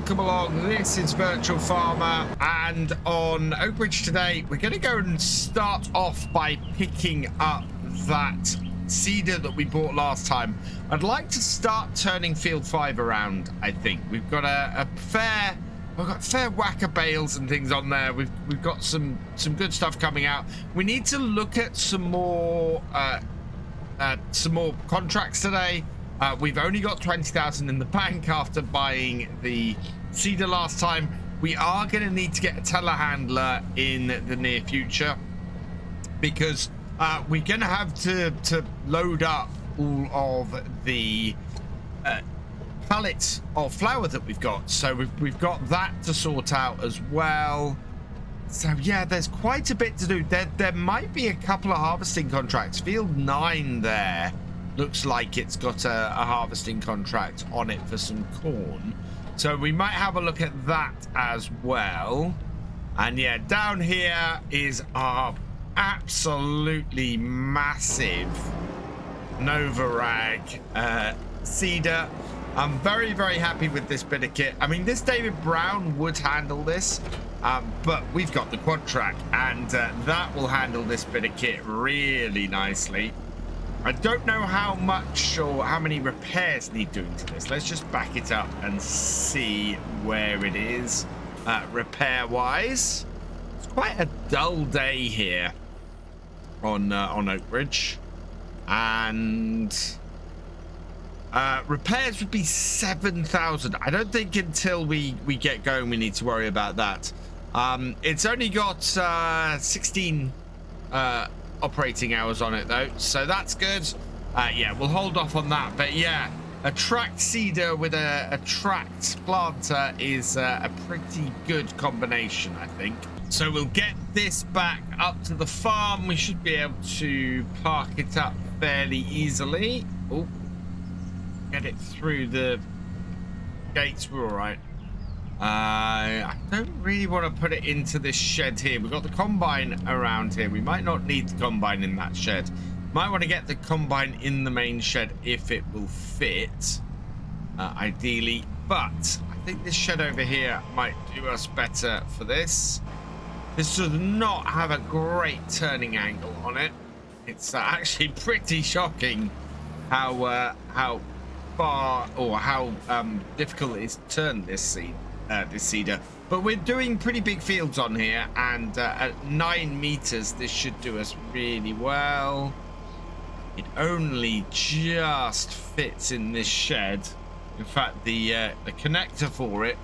welcome along. This is Virtual Farmer, and on Oakbridge today we're going to go and start off by picking up that cedar that we bought last time. I'd like to start turning field 5 around. I think we've got we've got fair whack of bales and things on there. We've got some good stuff coming out. We need to look at some more contracts today. We've only got 20,000 in the bank after buying the cedar last time. We are going to need to get a telehandler in the near future because we're going to have to load up all of the pallets of flour that we've got. So we've got that to sort out as well. So yeah, there's quite a bit to do. There might be a couple of harvesting contracts. Field 9 there looks like it's got a harvesting contract on it for some corn. So we might have a look at that as well. And yeah, down here is our absolutely massive Novarag cedar. I'm very, very happy with this bit of kit. I mean, this David Brown would handle this, but we've got the quad track, and that will handle this bit of kit really nicely. I don't know how much or how many repairs need doing to this. Let's just back it up and see where it is repair-wise. It's quite a dull day here on Oakbridge, and repairs would be 7,000. I don't think until we get going we need to worry about that. It's only got 16 operating hours on it though, so that's good. Yeah, we'll hold off on that, but yeah, a tracked cedar with a tracked planter is a pretty good combination, I think. So we'll get this back up to the farm. We should be able to park it up fairly easily. Oh, get it through the gates. We're all right. I don't really want to put it into this shed here. We've got the combine around here. We might not need the combine in that shed. Might want to get the combine in the main shed if it will fit, ideally. But I think this shed over here might do us better for this. This does not have a great turning angle on it. It's actually pretty shocking how far or how difficult it is to turn this cedar. But we're doing pretty big fields on here, and at 9 meters this should do us really well. It only just fits in this shed. In fact, the connector for it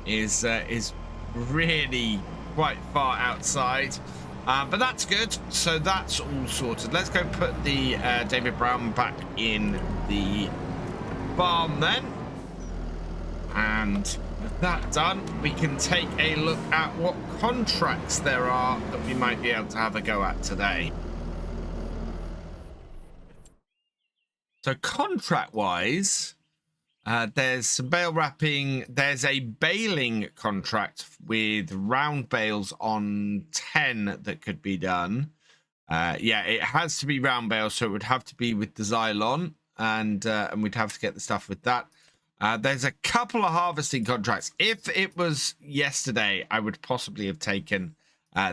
is really quite far outside, but that's good. So that's all sorted. Let's go put the David Brown back in the farm then, and with that done, we can take a look at what contracts there are that we might be able to have a go at today. So contract wise, there's some bale wrapping. There's a baling contract with round bales on 10 that could be done. Yeah, it has to be round bales, so it would have to be with the Xylon, and we'd have to get the stuff with that. There's a couple of harvesting contracts. If it was yesterday, I would possibly have taken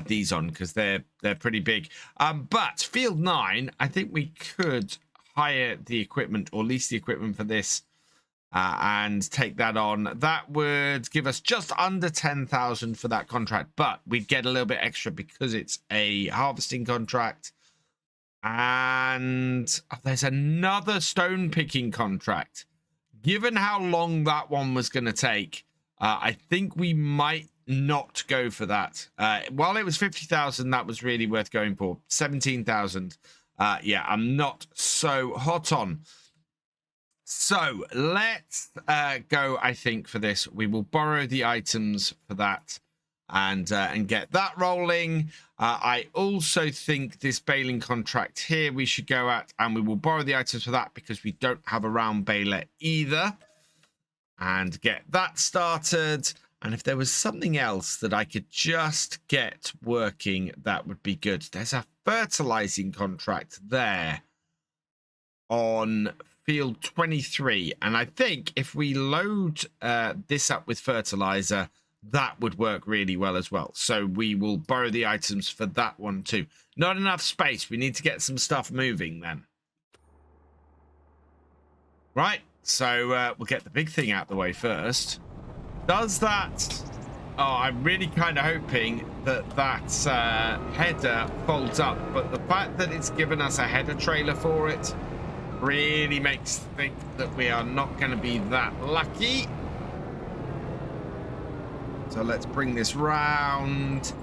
these on because they're pretty big. But field 9, I think we could hire the equipment or lease the equipment for this and take that on. That would give us just under 10,000 for that contract, but we'd get a little bit extra because it's a harvesting contract. And there's another stone picking contract. Given how long that one was going to take, I think we might not go for that. While it was 50,000, that was really worth going for. 17,000. Yeah, I'm not so hot on. So let's go, I think, for this. We will borrow the items for that and get that rolling. I also think this baling contract here we should go at, and we will borrow the items for that because we don't have a round baler either, and get that started. And if there was something else that I could just get working, that would be good. There's a fertilizing contract there on field 23. And I think if we load this up with fertilizer, that would work really well as well. So we will borrow the items for that one too. Not enough space. We need to get some stuff moving then. Right. So we'll get the big thing out the way first. Does that... Oh, I'm really kind of hoping that that header folds up. But the fact that it's given us a header trailer for it really makes think that we are not going to be that lucky. So let's bring this round.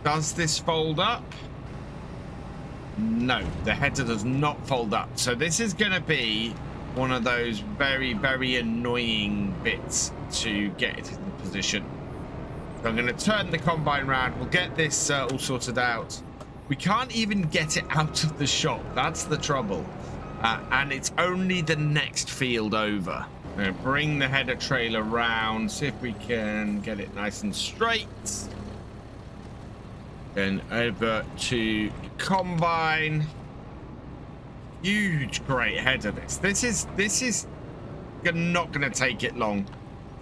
Does this fold up? No, the header does not fold up. So this is going to be one of those very, very annoying bits to get it in position. So I'm going to turn the combine round. We'll get this all sorted out. We can't even get it out of the shop. That's the trouble. And it's only the next field over. I'm going to bring the header trailer round, see if we can get it nice and straight. Then over to combine. Huge, great header. This is not going to take it long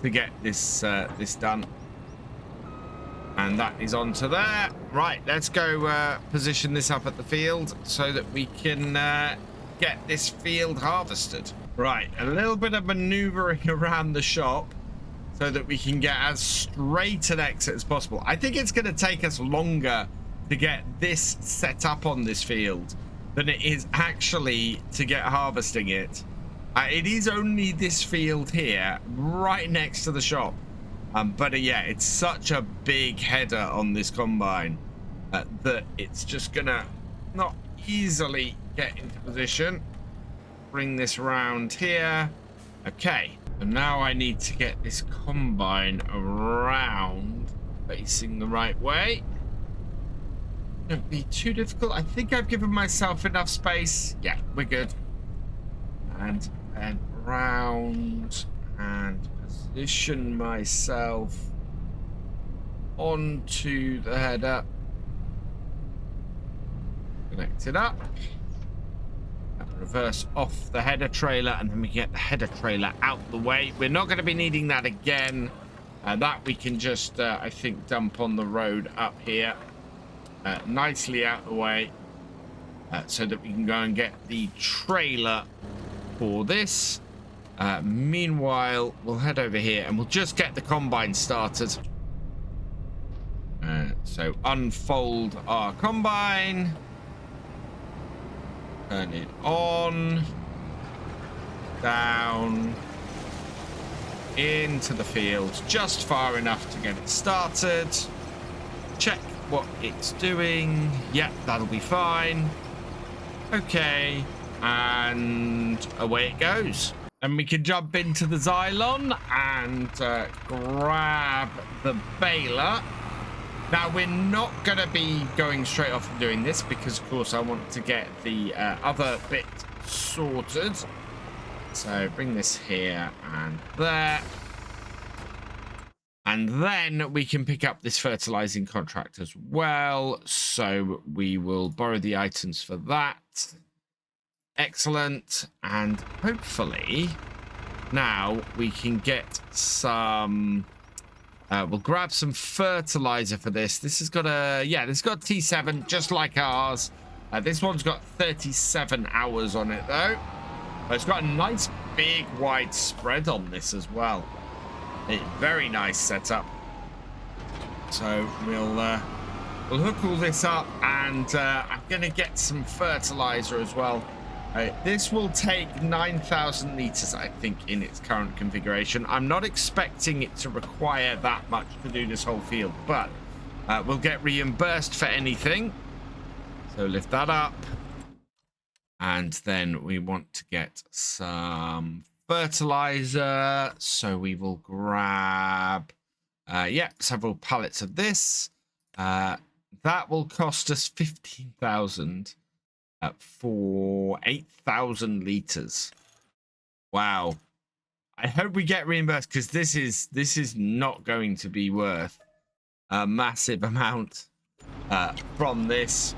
to get this this done. And that is onto there. Right, let's go position this up at the field so that we can get this field harvested. Right, a little bit of maneuvering around the shop so that we can get as straight an exit as possible. I think it's going to take us longer to get this set up on this field than it is actually to get harvesting it. It is only this field here, right next to the shop. But yeah, it's such a big header on this combine that it's just gonna not easily get into position. Bring this round here. Okay, and now I need to get this combine around facing the right way. Don't be too difficult. I think I've given myself enough space. Yeah, we're good. And then round and position myself onto the header. Connect it up. And reverse off the header trailer, and then we get the header trailer out the way. We're not going to be needing that again. That we can just, I think, dump on the road up here. Nicely out the way. So that we can go and get the trailer for this. Meanwhile, we'll head over here and we'll just get the combine started. So unfold our combine. Turn it on. Down. Into the field. Just far enough to get it started. Check what it's doing. Yep, that'll be fine. Okay. And away it goes. And we can jump into the Xylon and grab the baler. Now, we're not going to be going straight off and doing this because, of course, I want to get the other bit sorted. So bring this here and there. And then we can pick up this fertilizing contract as well. So we will borrow the items for that. Excellent. And hopefully now we can get some... we'll grab some fertilizer for this. This has got a... Yeah, this has got T7 just like ours. This one's got 37 hours on it though. But it's got a nice big wide spread on this as well. A very nice setup. So we'll hook all this up, and I'm going to get some fertilizer as well. This will take 9,000 liters, I think, in its current configuration. I'm not expecting it to require that much to do this whole field, but we'll get reimbursed for anything. So lift that up. And then we want to get some fertilizer. So we will grab, several pallets of this. That will cost us 15,000 for 8,000 liters. Wow. I hope we get reimbursed, because this is not going to be worth a massive amount from this.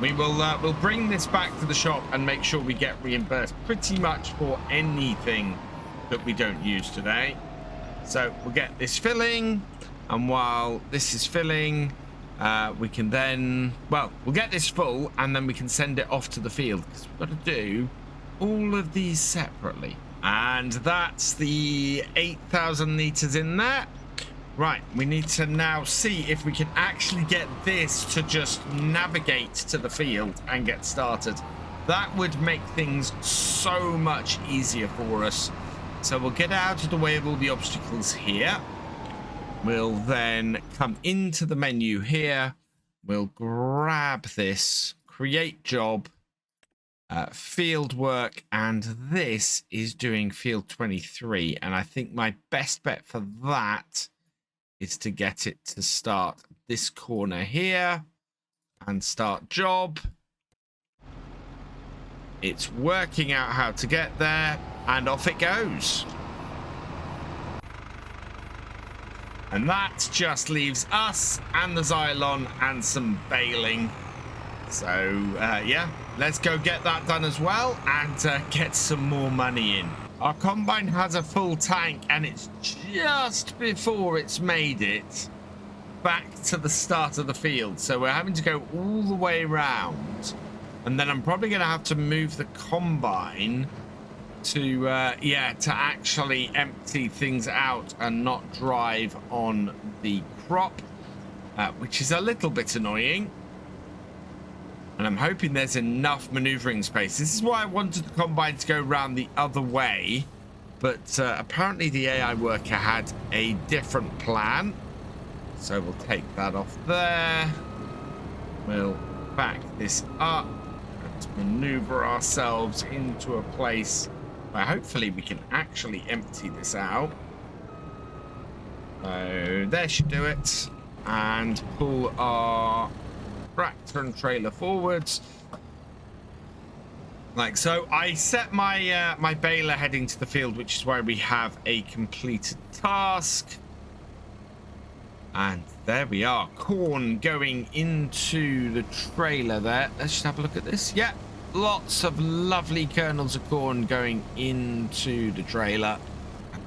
we'll bring this back to the shop and make sure we get reimbursed pretty much for anything that we don't use today. So we'll get this filling, and while this is filling, we can then, well, we'll get this full and then we can send it off to the field, because we've got to do all of these separately. And that's the 8,000 liters in there. Right, we need to now see if we can actually get this to just navigate to the field and get started. That would make things so much easier for us. So we'll get out of the way of all the obstacles here. We'll then come into the menu here. We'll grab this, create job, field work, and this is doing field 23. And I think my best bet for that is to get it to start this corner here and start job. It's working out how to get there, and off it goes. And that just leaves us and the Xylon and some baling. So yeah, let's go get that done as well and get some more money in. Our combine has a full tank, and it's just before it's made it back to the start of the field. So we're having to go all the way around. And then I'm probably going to have to move the combine to, yeah, to actually empty things out and not drive on the crop, which is a little bit annoying. And I'm hoping there's enough maneuvering space. This is why I wanted the combine to go around the other way. But apparently the AI worker had a different plan. So we'll take that off there. We'll back this up and maneuver ourselves into a place where hopefully we can actually empty this out. So there should do it. And pull our tractor and trailer forwards like so. I set my my baler heading to the field, which is where we have a completed task. And there we are, corn going into the trailer there. Let's just have a look at this. Yeah, lots of lovely kernels of corn going into the trailer.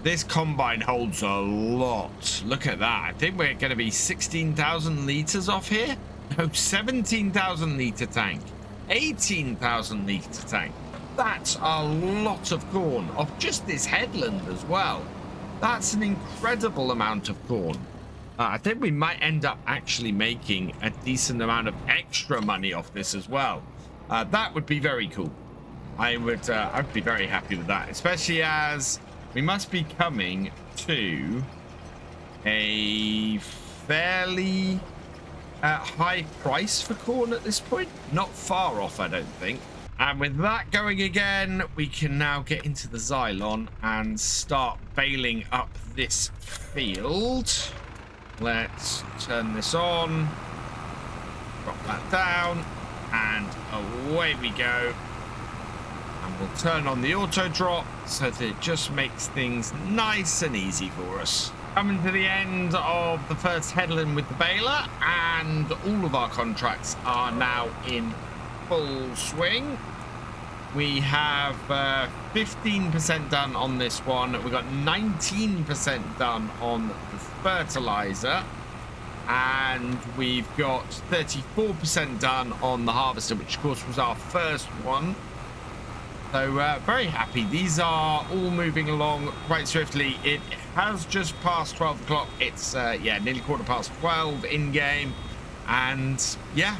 This combine holds a lot. Look at that. I think we're going to be 16,000 liters off here. No, 17,000 liter tank, 18,000 liter tank. That's a lot of corn off just this headland as well. That's an incredible amount of corn. I think we might end up actually making a decent amount of extra money off this as well. That would be very cool. I'd be very happy with that, especially as we must be coming to a fairly high price for corn at this point. Not far off, I don't think. And with that going again, we can now get into the Xylon and start baling up this field. Let's turn this on, drop that down, and away we go. And we'll turn on the auto drop so that it just makes things nice and easy for us. Coming to the end of the first headland with the baler, and all of our contracts are now in full swing. We have 15% done on this one. We've got 19% done on the fertilizer, and we've got 34% done on the harvester, which of course was our first one. So very happy. These are all moving along quite swiftly. It has just passed 12 o'clock. It's yeah, nearly 12:15 in game, and yeah,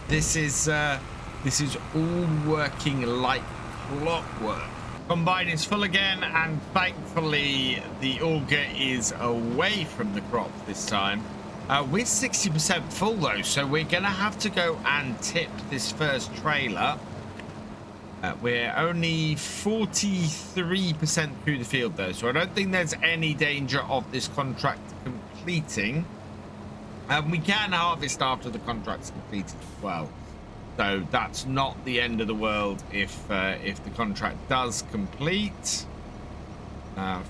this is all working like clockwork. Combine is full again, and thankfully the auger is away from the crop this time. We're 60% full though, so we're gonna have to go and tip this first trailer. We're only 43% through the field though, so I don't think there's any danger of this contract completing. We can harvest after the contract's completed as well, so that's not the end of the world if the contract does complete.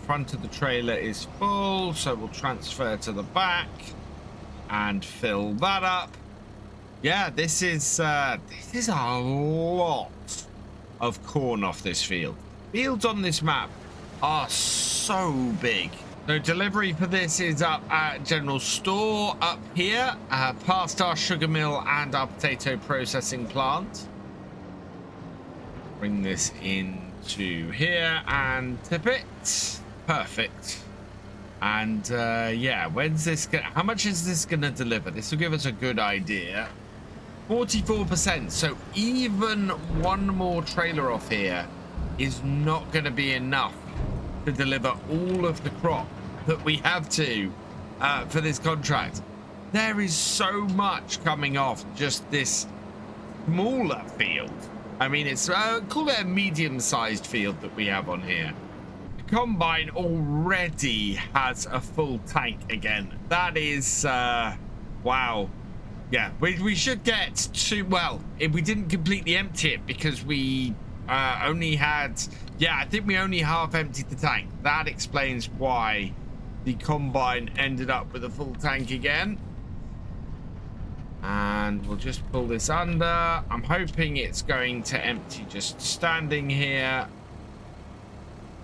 Front of the trailer is full, so we'll transfer to the back and fill that up. Yeah, this is a lot of corn off this field. Fields on this map are so big. So delivery for this is up at General Store up here, past our sugar mill and our potato processing plant. Bring this into here and tip it. Perfect. And yeah, when's this how much is this gonna deliver? This will give us a good idea. 44%. So even one more trailer off here is not going to be enough to deliver all of the crop that we have to for this contract. There is so much coming off just this smaller field. I mean, it's call it a medium-sized field that we have on here. The combine already has a full tank again. That is wow. Yeah, we should get to, well, if we didn't completely empty it because we only had, yeah, I think we only half emptied the tank. That explains why the combine ended up with a full tank again. And we'll just pull this under. I'm hoping it's going to empty just standing here.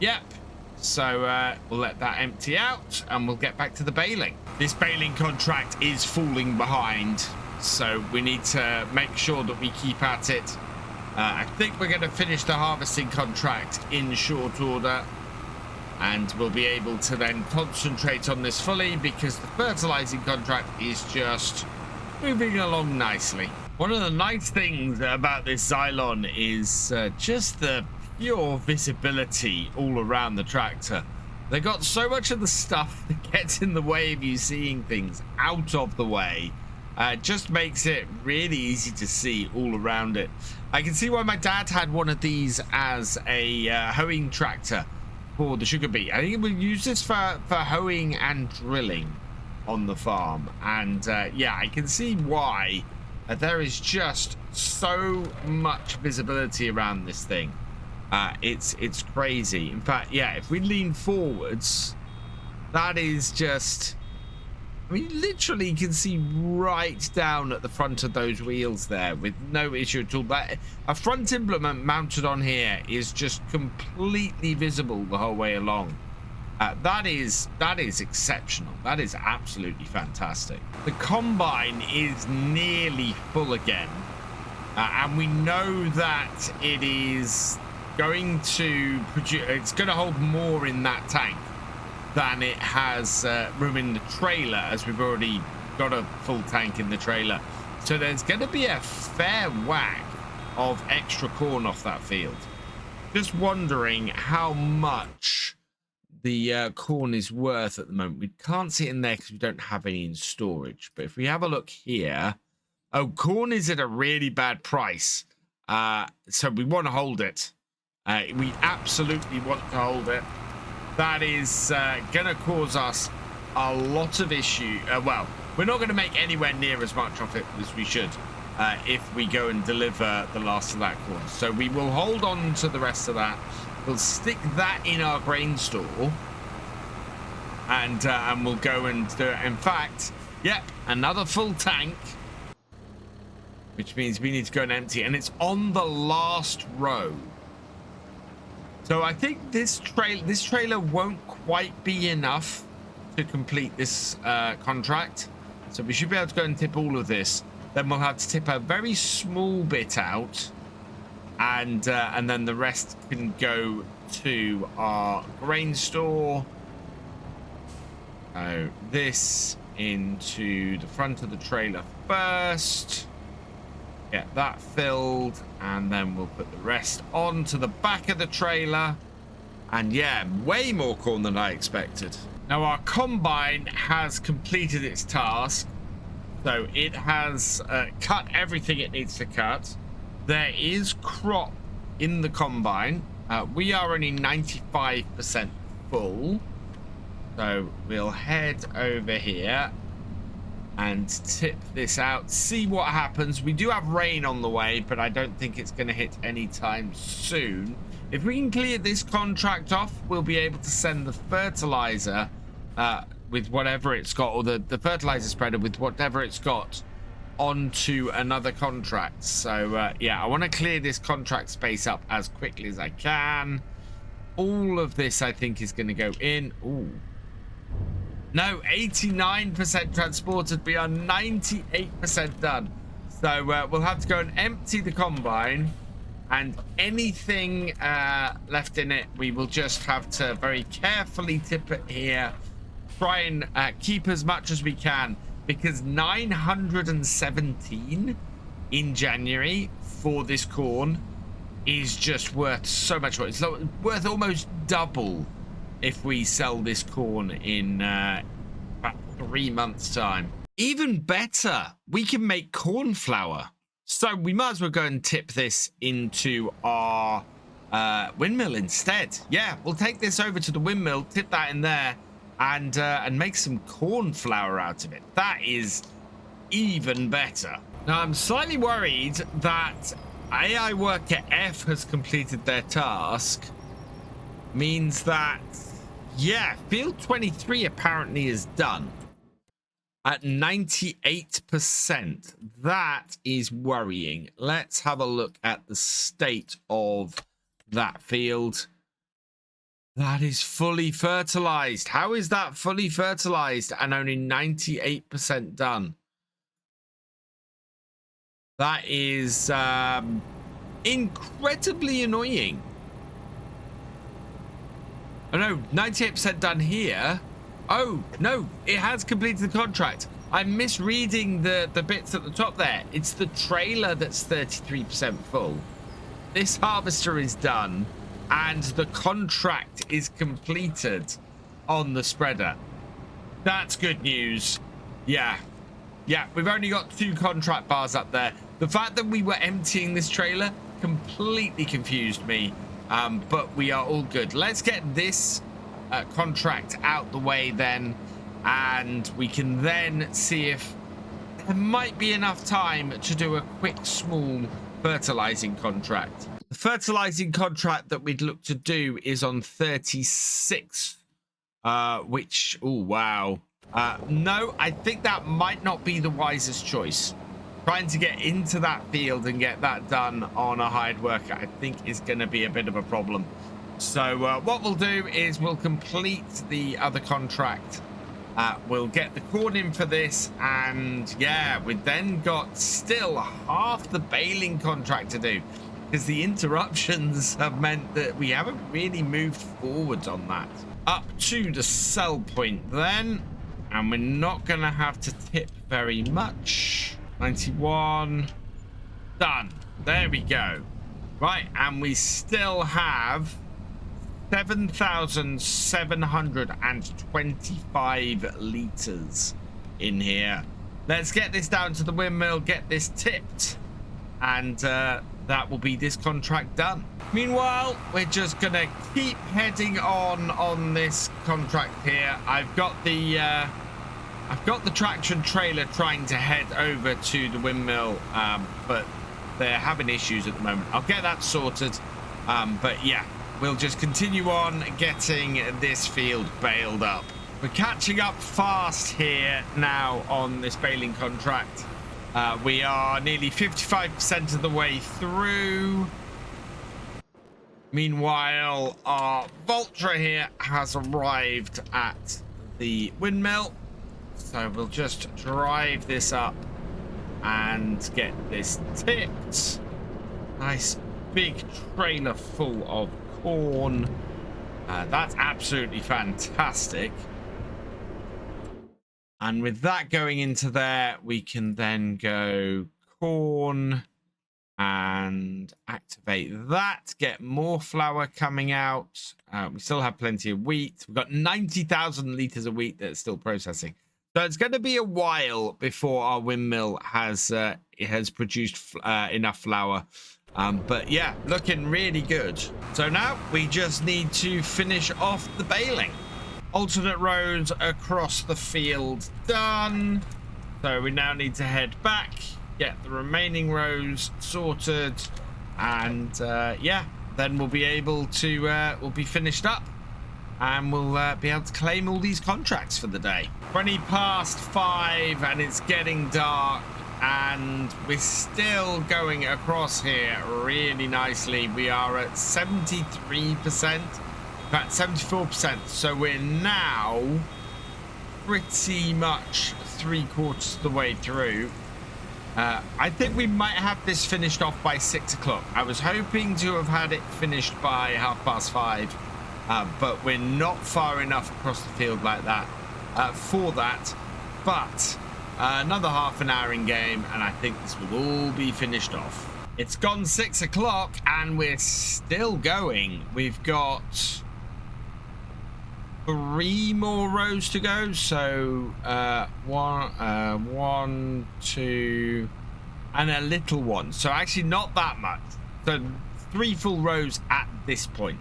Yep. So we'll let that empty out and we'll get back to the baling. This baling contract is falling behind, so we need to make sure that we keep at it. I think we're going to finish the harvesting contract in short order, and we'll be able to then concentrate on this fully because the fertilizing contract is just moving along nicely. One of the nice things about this Xylon is just the pure visibility all around the tractor. They got so much of the stuff that gets in the way of you seeing things out of the way. Just makes it really easy to see all around it. I can see why my dad had one of these as a hoeing tractor for the sugar beet. I think we'll use this for hoeing and drilling on the farm. And yeah, I can see why there is just so much visibility around this thing. It's crazy. In fact, yeah, if we lean forwards, that is just, I mean, literally you can see right down at the front of those wheels there with no issue at all. That a front implement mounted on here is just completely visible the whole way along. That is exceptional. That is absolutely fantastic. The combine is nearly full again, and we know that it is going to produce, it's going to hold more in that tank than it has room in the trailer, as we've already got a full tank in the trailer. So there's going to be a fair whack of extra corn off that field. Just wondering how much the corn is worth at the moment. We can't see it in there because we don't have any in storage, but if we have a look here, oh, corn is at a really bad price, so we want to hold it. We absolutely want to hold it. That is going to cause us a lot of issue. Well, we're not going to make anywhere near as much of it as we should if we go and deliver the last of that corn. So we will hold on to the rest of that. We'll stick that in our grain store, and we'll go and do it. In fact, yep, another full tank, which means we need to go and empty, and it's on the last row. So I think this trailer won't quite be enough to complete this contract. So we should be able to go and tip all of this. Then we'll have to tip a very small bit out, and then the rest can go to our grain store. So this into the front of the trailer first. Get that filled, and then we'll put the rest onto the back of the trailer. And yeah, way more corn than I expected. Now our combine has completed its task, so it has cut everything it needs to cut. There is crop in the combine. We are only 95% full, so we'll head over here and tip this out, see what happens. We do have rain on the way, but I don't think it's going to hit anytime soon. If we can clear this contract off, we'll be able to send the fertilizer with whatever it's got, or the fertilizer spreader with whatever it's got onto another contract. So yeah, I want to clear this contract space up as quickly as I can. All of this I think is going to go in. Ooh. No, 89% transported. We are 98% done. So we'll have to go and empty the combine, and anything left in it, we will just have to very carefully tip it here. Try and keep as much as we can, because 917 in January for this corn is just worth so much more. It's worth almost double if we sell this corn in about 3 months' time. Even better, we can make corn flour. So we might as well go and tip this into our windmill instead. Yeah, we'll take this over to the windmill, tip that in there, and make some corn flour out of it. That is even better. Now, I'm slightly worried that AI worker F has completed their task. Means that, yeah, field 23 apparently is done at 98%. That is worrying. Let's have a look at the state of that field. That is fully fertilized. How is that fully fertilized and only 98% done? That is incredibly annoying. Oh no, 98% done here. Oh no, it has completed the contract. I'm misreading the bits at the top there. It's the trailer that's 33% full. This harvester is done, and the contract is completed on the spreader. That's good news. Yeah, we've only got 2 contract bars up there. The fact that we were emptying this trailer completely confused me, but we are all good. Let's get this contract out the way then, and we can then see if there might be enough time to do a quick small fertilizing contract. The fertilizing contract that we'd look to do is on 36, which, oh wow. No, I think that might not be the wisest choice. Trying to get into that field and get that done on a hired worker, I think, is going to be a bit of a problem. So what we'll do is we'll complete the other contract. We'll get the corn in for this, and yeah, we've then got still half the baling contract to do, because the interruptions have meant that we haven't really moved forward on that. Up to the sell point then, and we're not going to have to tip very much. 91. Done. There we go. Right, and we still have 7,725 liters in here. Let's get this down to the windmill, get this tipped, and that will be this contract done. Meanwhile, we're just gonna keep heading on this contract here. I've got the traction trailer trying to head over to the windmill, but they're having issues at the moment. I'll get that sorted, but yeah, we'll just continue on getting this field baled up. We're catching up fast here now on this baling contract. We are nearly 55% of the way through. Meanwhile, our Vulture here has arrived at the windmill. So we'll just drive this up and get this tipped. Nice big trailer full of corn. That's absolutely fantastic. And with that going into there, we can then go corn and activate that, get more flour coming out. We still have plenty of wheat. We've got 90,000 liters of wheat that's still processing. So it's going to be a while before our windmill has produced enough flour. But yeah, looking really good. So now we just need to finish off the baling. Alternate rows across the field done. So we now need to head back, get the remaining rows sorted, and yeah, then we'll be able to we'll be finished up, and we'll be able to claim all these contracts for the day. 20 past 5, and it's getting dark, and we're still going across here really nicely. We are at 73%, in fact 74%, so we're now pretty much 3/4 of the way through. I think we might have this finished off by 6 o'clock. I was hoping to have had it finished by 5:30, but we're not far enough across the field like that for that. But another half an hour in game, and I think this will all be finished off. It's gone 6 o'clock, and we're still going. We've got 3 more rows to go, so one, two, and a little one. So actually not that much. So 3 full rows at this point.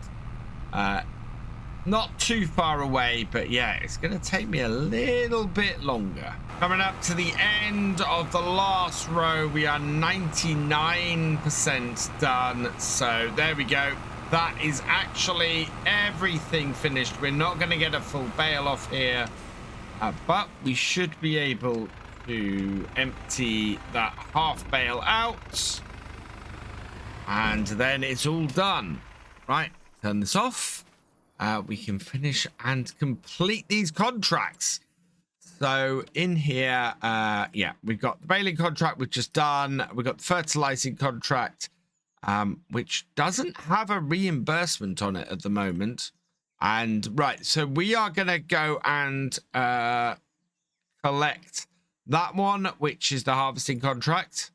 Not too far away, but yeah, it's going to take me a little bit longer. Coming up to the end of the last row, we are 99% done. So there we go. That is actually everything finished. We're not going to get a full bale off here, but we should be able to empty that half bale out, and then it's all done. Right, turn this off. We can finish and complete these contracts. So in here, yeah, we've got the baling contract we've just done. We've got the fertilizing contract, which doesn't have a reimbursement on it at the moment. And right, so we are going to go and collect that one, which is the harvesting contract.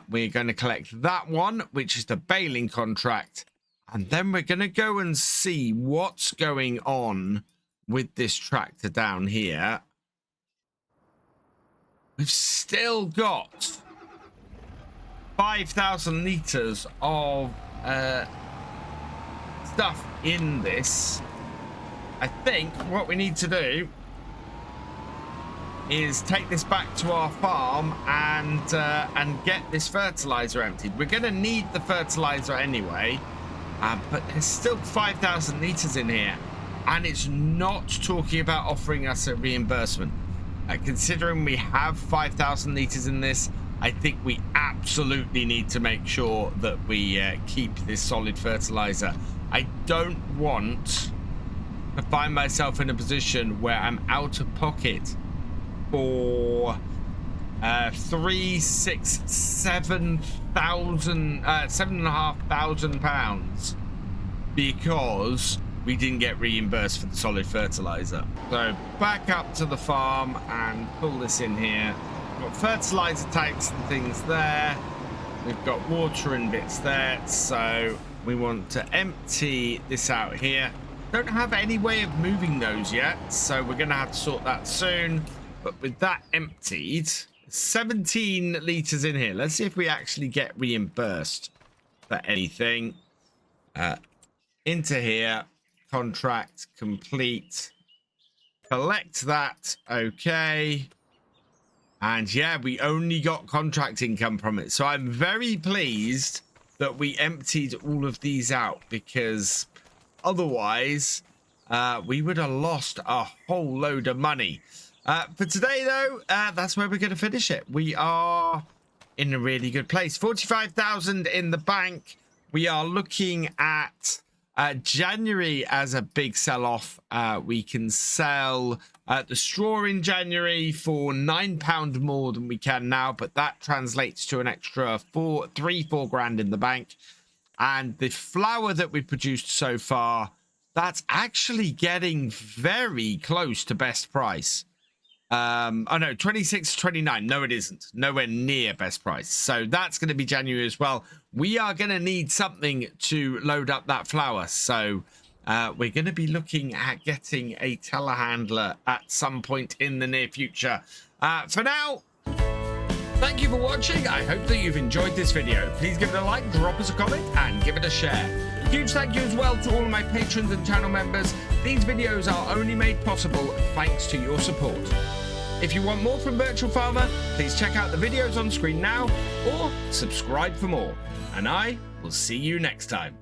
We're going to collect that one, which is the baling contract. And then we're going to go and see what's going on with this tractor down here. We've still got 5,000 liters of stuff in this. I think what we need to do is take this back to our farm and get this fertilizer emptied. We're going to need the fertilizer anyway. But there's still 5,000 liters in here, and it's not talking about offering us a reimbursement. Considering we have 5,000 liters in this, I think we absolutely need to make sure that we keep this solid fertilizer. I don't want to find myself in a position where I'm out of pocket for 7,500 pounds because we didn't get reimbursed for the solid fertilizer. So back up to the farm and pull this in here. We've got fertilizer tanks and things there. We've got water and bits there. So we want to empty this out here. Don't have any way of moving those yet, so we're going to have to sort that soon. But with that emptied, 17 liters in here. Let's see if we actually get reimbursed for anything. Into here, contract complete, collect that. Okay, and yeah, we only got contract income from it, so I'm very pleased that we emptied all of these out, because otherwise we would have lost a whole load of money. For today, though, that's where we're going to finish it. We are in a really good place. 45,000 in the bank. We are looking at January as a big sell-off. We can sell the straw in January for £9 more than we can now, but that translates to an extra 4 grand in the bank. And the flour that we've produced so far, that's actually getting very close to best price. Oh no, 26.29. No, it isn't. Nowhere near best price. So that's going to be January as well. We are going to need something to load up that flour. So we're going to be looking at getting a telehandler at some point in the near future. For now, thank you for watching. I hope that you've enjoyed this video. Please give it a like, drop us a comment, and give it a share. Huge thank you as well to all of my patrons and channel members. These videos are only made possible thanks to your support. If you want more from Virtual Farmer, please check out the videos on screen now or subscribe for more. And I will see you next time.